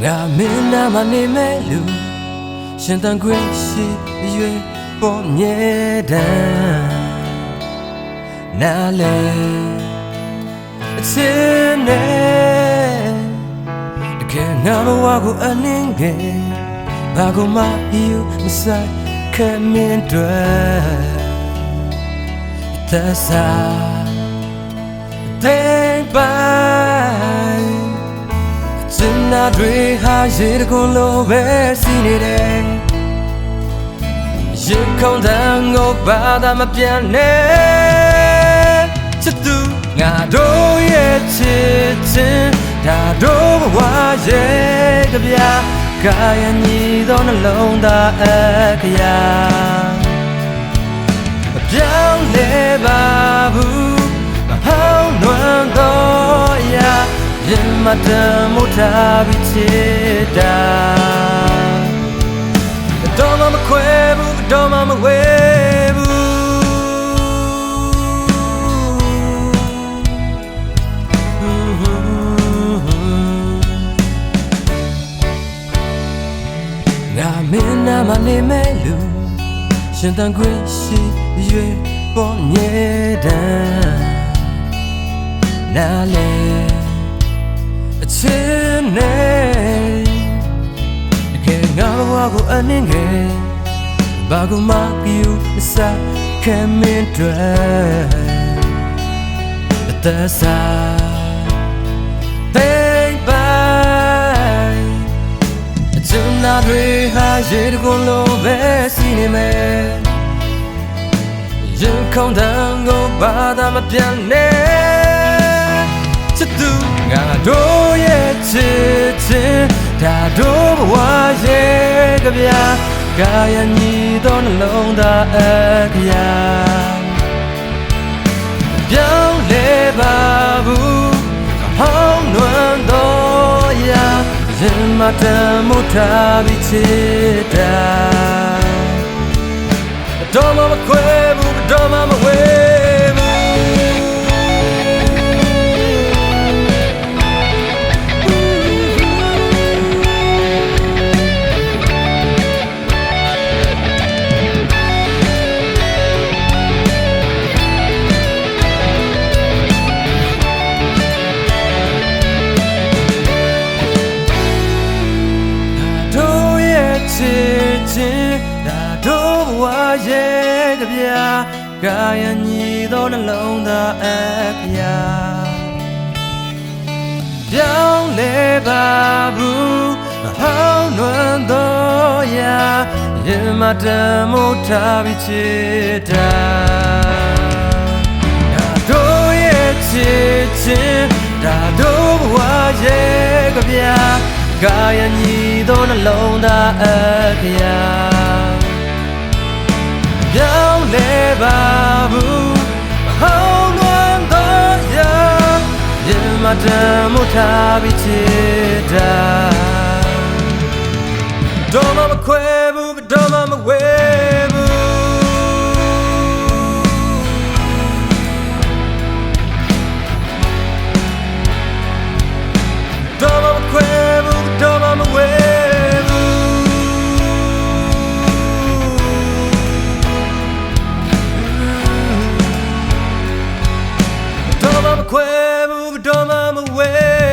ငါမင်းနာမနေမဲ့လူရှင်တန်ခွေရှိရွေပေါ်မြဲတမ်းနားလေအချစ်နဲ့တကယ်ငါဘဝကိုအနှင်းငယ်ဘာကိုမှယူမဆိုင်ခဲမင်းတွေသစ္စာတဲ့ပိုင်းစင်နာတွေဟာရေတကုန်းလိုပဲစီနေတယ်ရေခုန်တန်းကိုဘာသာမပြန်နဲ့ချစ်သူငါတို့ရဲ့ချစ်ချင်းဒါတို့ဘဝရဲ့ကြပြကာယညီသောနှလုံးသားအခရာမပြောင်းလဲပါဘူးမဟောင်းနွမ်းသောအရာရင်မတမို့ထားပြီးချစ်တာတော့မခွဲဘူးတော့မဝဲငါမင်းနာမနေမဲ့လူရှင်တန်ခွေရှိရွေပေါ်မြဲတမ်းနားလေအချစ်နဲ့တကယ်ငါဘဝကိုအနှင်းငယ်ဘာကိုမှပြုမစားခဲမင်းတွေအသက်စာနာတွေဟာရေတကုန်းလိုပဲစီနေမယ်ရင်ခုန်တန်းကိုဘာသာမပြန်နဲ့ချစ်သူငါတို့ရဲ့ချစ်ချင်းဒါတို့ဘဝရဲ့ကြပြကာယညီသောနှလုံးသားအခရာပြောင်းလဲပါဘူးဟောင်းနွမ်းသောရာရင်မတမို့ထားပြီးချစ်တာတော့မခွဲဘူးတော့မဝဲဒါတို့ဘဝရဲ့ကြပြကာယညီသောနှလုံးသားအခရာပြောင်းလဲပါဘူးမဟောင်းနွမ်းသောရာရင်မတမို့ထားပြီးချစ်တာဒါတို့ရဲ့ချစ်ချင်းဒါတို့ဘဝရဲ့ကြပြကာယညီသောနှလုံးသားအခရာပြောင်းလဲပါဘူးမဟောင်းနွမ်းသောရာရင်မတမို့ထားပြီးချစ်တာတော့မခွဲဘူးတော့မဝဲတော့မခွဲဘူးတော့မဝဲတော့မခွဲဘူးတော့မဝဲ